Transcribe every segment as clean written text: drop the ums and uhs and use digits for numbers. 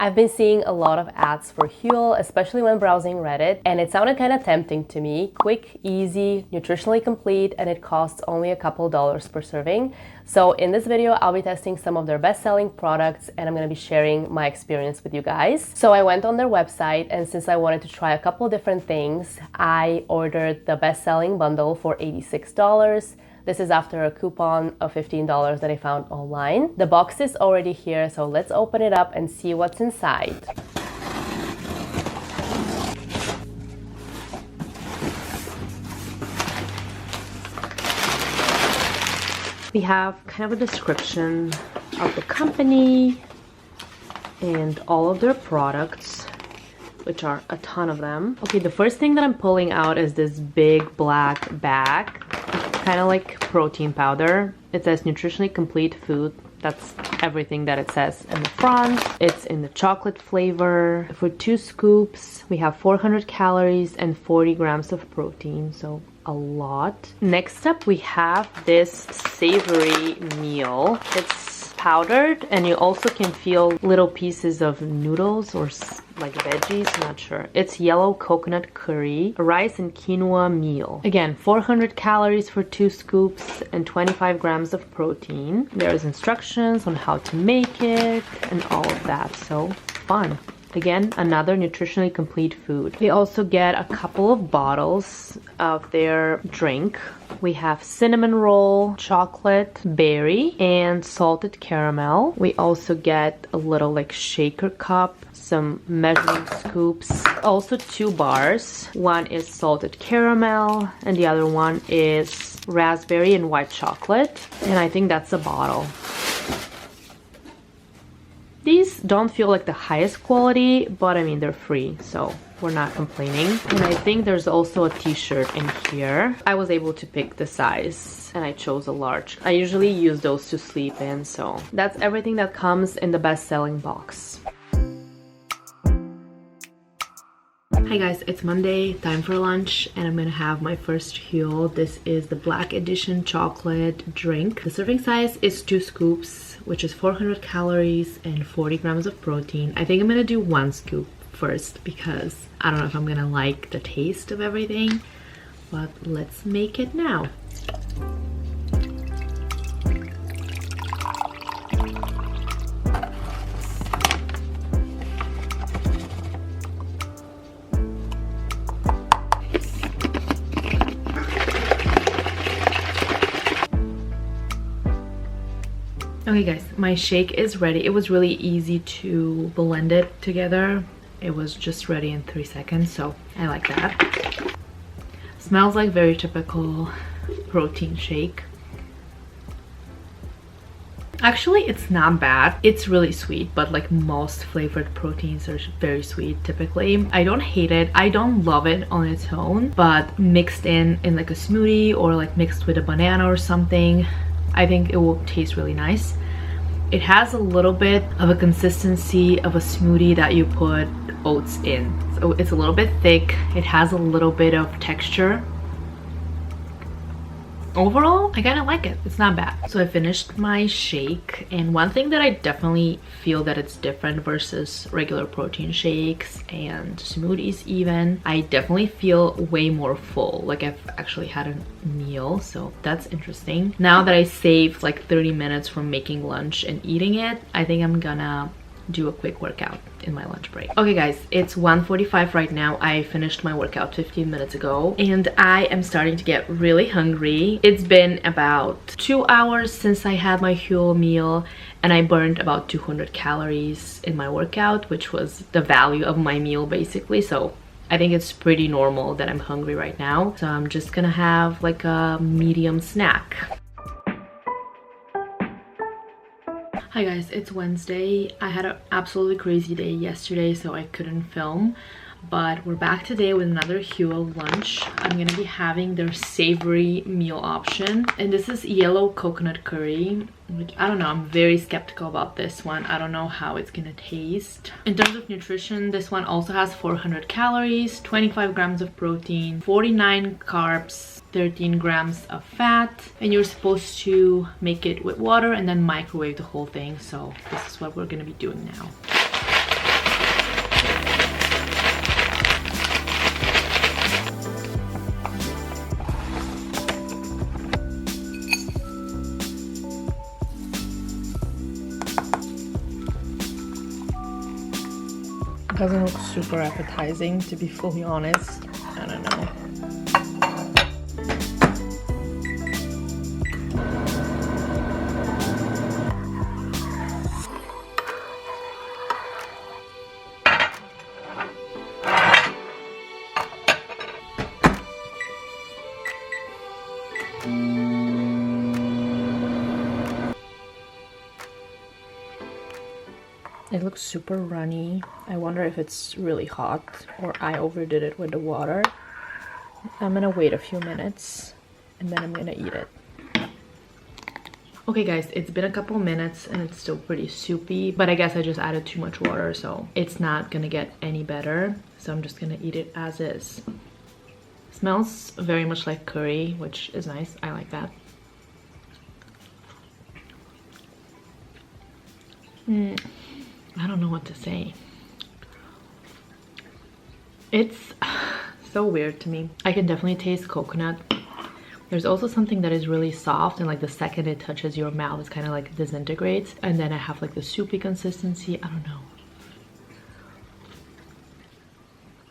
I've been seeing a lot of ads for Huel, especially when browsing Reddit, and it sounded kind of tempting to me. Quick, easy, nutritionally complete, and it costs only a couple dollars per serving. So in this video, I'll be testing some of their best-selling products, and I'm going to be sharing my experience with you guys. So I went on their website, and since I wanted to try a couple different things, I ordered the best-selling bundle for $86. This is after a coupon of $15 that I found online. The box is already here, so let's open it up and see what's inside. We have kind of a description of the company and all of their products, which are a ton of them. Okay, the first thing that I'm pulling out is this big black bag. Kind of like protein powder. It says nutritionally complete food. That's everything that it says in the front. It's in the chocolate flavor. For 2 scoops, we have 400 calories and 40 grams of protein, so a lot. Next up, we have this savory meal. It's powdered, and you also can feel little pieces of noodles or like veggies, I'm not sure. It's yellow coconut curry, rice and quinoa meal. Again, 400 calories for 2 scoops and 25 grams of protein. There's instructions on how to make it and all of that, so fun. Again, another nutritionally complete food. We also get a couple of bottles of their drink. We have cinnamon roll, chocolate, berry, and salted caramel. We also get a little like shaker cup, some measuring scoops, also 2 bars. One is salted caramel and the other one is raspberry and white chocolate. And I think that's a bottle. These don't feel like the highest quality, but I mean, they're free, so we're not complaining. And I think there's also a t-shirt in here. I was able to pick the size and I chose a large. I usually use those to sleep in, so that's everything that comes in the best-selling box. Hi guys, it's Monday, time for lunch, and I'm gonna have my first Huel. This is the Black Edition chocolate drink. The serving size is 2 scoops, which is 400 calories and 40 grams of protein. I think I'm gonna do 1 scoop first because I don't know if I'm gonna like the taste of everything, but let's make it now. Okay guys, my shake is ready. It was really easy to blend it together. It was just ready in 3 seconds, so I like that. Smells like very typical protein shake. Actually, it's not bad. It's really sweet, but like most flavored proteins are very sweet typically. I don't hate it. I don't love it on its own, but mixed in like a smoothie or like mixed with a banana or something, I think it will taste really nice. It has a little bit of a consistency of a smoothie that you put oats in. So it's a little bit thick. It has a little bit of texture. Overall, I kind of like it. It's not bad. So I finished my shake, and one thing that I definitely feel that it's different versus regular protein shakes and smoothies even, I definitely feel way more full. Like I've actually had a meal, so that's interesting. Now that I saved like 30 minutes from making lunch and eating it, I think I'm gonna do a quick workout in my lunch break. Okay guys, it's 1:45 right now. I finished my workout 15 minutes ago and I am starting to get really hungry. It's been about 2 hours since I had my Huel meal and I burned about 200 calories in my workout, which was the value of my meal basically. So I think it's pretty normal that I'm hungry right now. So I'm just gonna have like a medium snack. Hi guys, it's Wednesday. I had an absolutely crazy day yesterday, so I couldn't film, but we're back today with another Huel lunch. I'm gonna be having their savory meal option, and this is yellow coconut curry, which I don't know, I'm very skeptical about this one. I don't know how it's gonna taste. In terms of nutrition, this one also has 400 calories, 25 grams of protein, 49 carbs, 13 grams of fat, and you're supposed to make it with water and then microwave the whole thing. So this is what we're gonna be doing now. Doesn't look super appetizing, to be fully honest. I don't know. It looks super runny. I wonder if it's really hot or I overdid it with the water. I'm gonna wait a few minutes and then I'm gonna eat it. Okay guys, it's been a couple minutes and it's still pretty soupy, but I guess I just added too much water, so it's not gonna get any better. So I'm just gonna eat it as is. Smells very much like curry, which is nice. I like that. I don't know what to say. It's so weird to me. I can definitely taste coconut. There's also something that is really soft, and like the second it touches your mouth, it's kind of like disintegrates. And then I have like the soupy consistency. I don't know.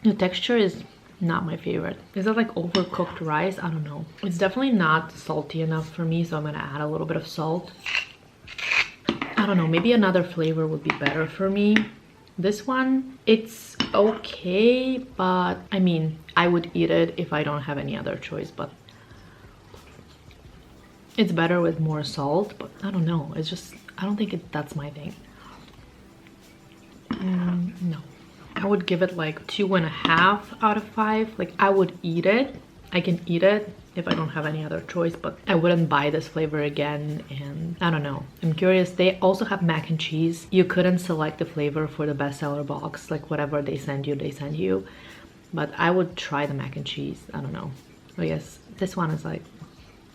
The texture is not my favorite. Is that like overcooked rice? I don't know. It's definitely not salty enough for me, so I'm gonna add a little bit of salt. I don't know, maybe another flavor would be better for me. This one, it's okay, but I mean, I would eat it if I don't have any other choice, but it's better with more salt. But I don't know, it's just, I don't think that's my thing. No. I would give it like 2.5 out of 5. Like, I would eat it. I can eat it if I don't have any other choice, but I wouldn't buy this flavor again. And I don't know, I'm curious. They also have mac and cheese. You couldn't select the flavor for the bestseller box, like whatever they send you, but I would try the mac and cheese. I don't know. I guess this one is like,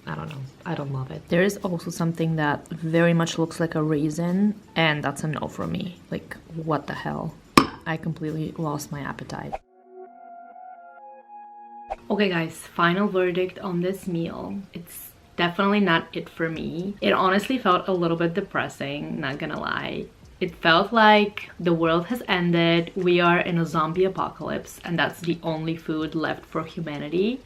I don't know, I don't love it. There is also something that very much looks like a raisin, and that's a no for me. Like, what the hell? I completely lost my appetite. Okay guys, final verdict on this meal. It's definitely not it for me. It honestly felt a little bit depressing, not gonna lie. It felt like the world has ended, we are in a zombie apocalypse, and that's the only food left for humanity.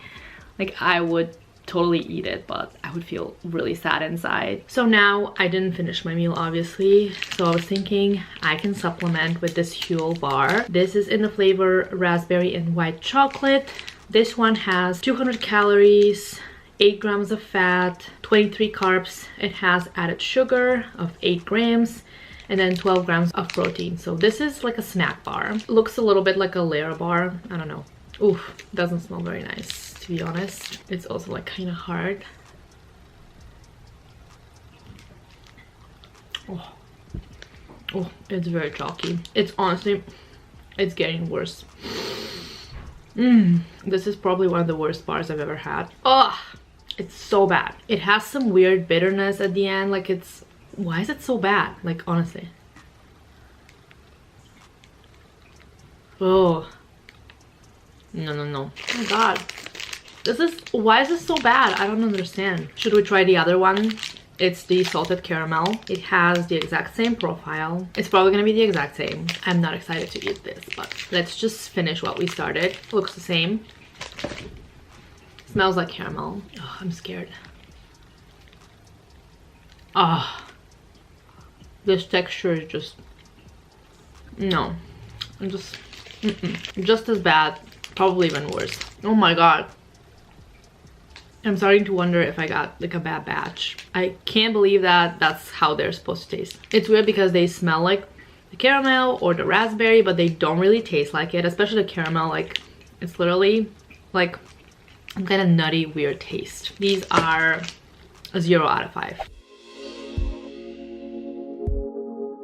Like, I would totally eat it, but I would feel really sad inside. So now I didn't finish my meal, obviously, so I was thinking I can supplement with this Huel bar. This is in the flavor raspberry and white chocolate. This one has 200 calories, 8 grams of fat, 23 carbs. It has added sugar of 8 grams and then 12 grams of protein. So this is like a snack bar. Looks a little bit like a layer bar. I don't know. Oof, doesn't smell very nice, to be honest. It's also like kind of hard. Oh, it's very chalky. It's honestly, it's getting worse. This is probably one of the worst bars I've ever had. Oh, it's so bad. It has some weird bitterness at the end. Like, it's, why is it so bad? Like, honestly. Oh. No. Oh my god. This is, why is this so bad? I don't understand. Should we try the other one? It's the salted caramel. It has the exact same profile. It's probably gonna be the exact same. I'm not excited to eat this, but let's just finish what we started. Looks the same. Smells like caramel. Oh, I'm scared. Ah, this texture is just, no. I'm just, just as bad, probably even worse. Oh my god. I'm starting to wonder if I got like a bad batch. I can't believe that that's how they're supposed to taste. It's weird because they smell like the caramel or the raspberry, but they don't really taste like it, especially the caramel. Like, it's literally like some kind of nutty, weird taste. These are a 0 out of 5.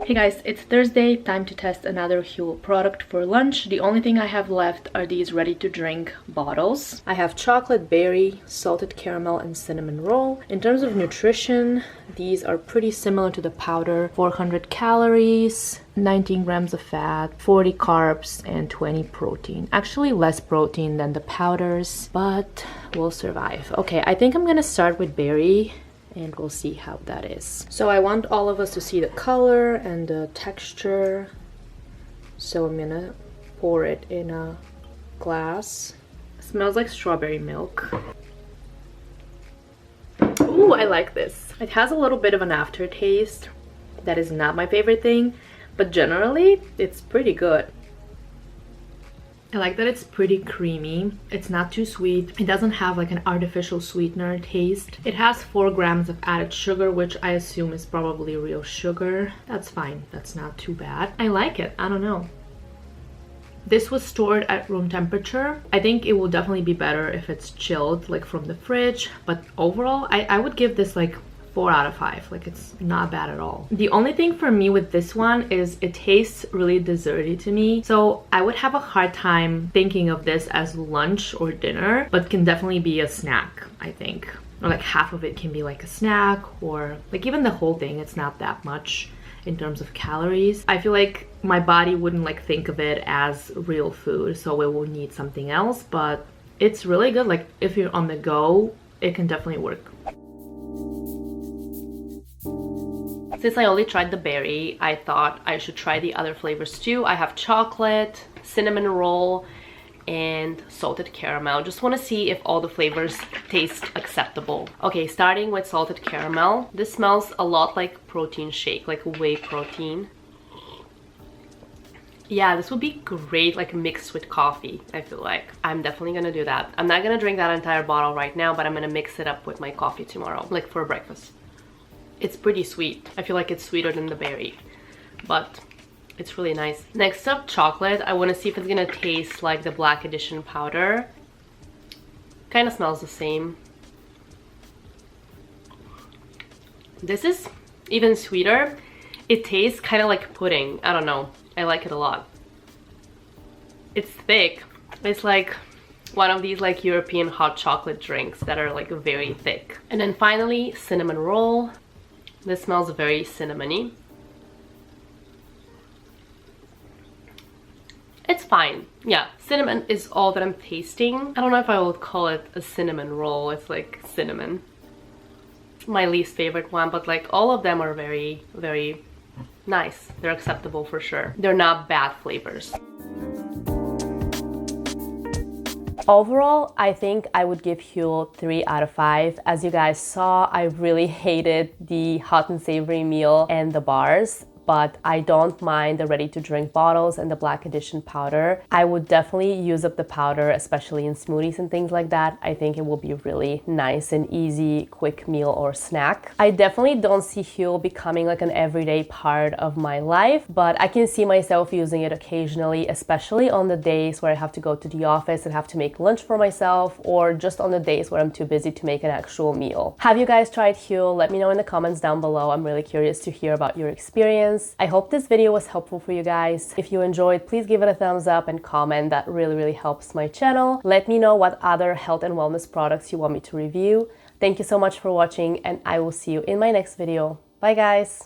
Hey guys, it's Thursday, time to test another Huel product for lunch. The only thing I have left are these ready-to-drink bottles. I have chocolate berry, salted caramel, and cinnamon roll. In terms of nutrition, these are pretty similar to the powder. 400 calories, 19 grams of fat, 40 carbs, and 20 protein. Actually less protein than the powders, but we'll survive. Okay, I think I'm gonna start with berry, and we'll see how that is. So I want all of us to see the color and the texture. So I'm gonna pour it in a glass. It smells like strawberry milk. Ooh, I like this. It has a little bit of an aftertaste. That is not my favorite thing, but generally it's pretty good. I like that it's pretty creamy. It's not too sweet. It doesn't have like an artificial sweetener taste. It has 4 grams of added sugar, which I assume is probably real sugar. That's fine. That's not too bad. I like it. I don't know. This was stored at room temperature. I think it will definitely be better if it's chilled, like from the fridge. But overall, I would give this like 4 out of 5. Like, it's not bad at all. The only thing for me with this one is it tastes really desserty to me. So I would have a hard time thinking of this as lunch or dinner, but can definitely be a snack, I think. Or like half of it can be like a snack, or like even the whole thing, it's not that much in terms of calories. I feel like my body wouldn't like think of it as real food, so it will need something else, but it's really good. Like if you're on the go, it can definitely work. Since I only tried the berry, I thought I should try the other flavors too. I have chocolate, cinnamon roll, and salted caramel. Just want to see if all the flavors taste acceptable. Okay, starting with salted caramel. This smells a lot like protein shake, like whey protein. Yeah, this would be great like mixed with coffee, I feel like. I'm definitely gonna do that. I'm not gonna drink that entire bottle right now, but I'm gonna mix it up with my coffee tomorrow, like for breakfast. It's pretty sweet. I feel like it's sweeter than the berry, but it's really nice. Next up, chocolate. I want to see if it's gonna taste like the Black Edition powder. Kind of smells the same. This is even sweeter. It tastes kind of like pudding. I don't know. I like it a lot. It's thick. It's like one of these like European hot chocolate drinks that are like very thick. And then finally, cinnamon roll. This smells very cinnamony. It's fine. Yeah, cinnamon is all that I'm tasting. I don't know if I would call it a cinnamon roll. It's like cinnamon. My least favorite one, but like all of them are very, very nice. They're acceptable for sure. They're not bad flavors. Overall, I think I would give Huel 3 out of 5. As you guys saw, I really hated the hot and savory meal and the bars, but I don't mind the ready-to-drink bottles and the Black Edition powder. I would definitely use up the powder, especially in smoothies and things like that. I think it will be really nice and easy, quick meal or snack. I definitely don't see Huel becoming like an everyday part of my life, but I can see myself using it occasionally, especially on the days where I have to go to the office and have to make lunch for myself, or just on the days where I'm too busy to make an actual meal. Have you guys tried Huel? Let me know in the comments down below. I'm really curious to hear about your experience. I hope this video was helpful for you guys. If you enjoyed, please give it a thumbs up and comment. That really helps my channel. Let me know what other health and wellness products you want me to review. Thank you so much for watching, and I will see you in my next video. Bye guys!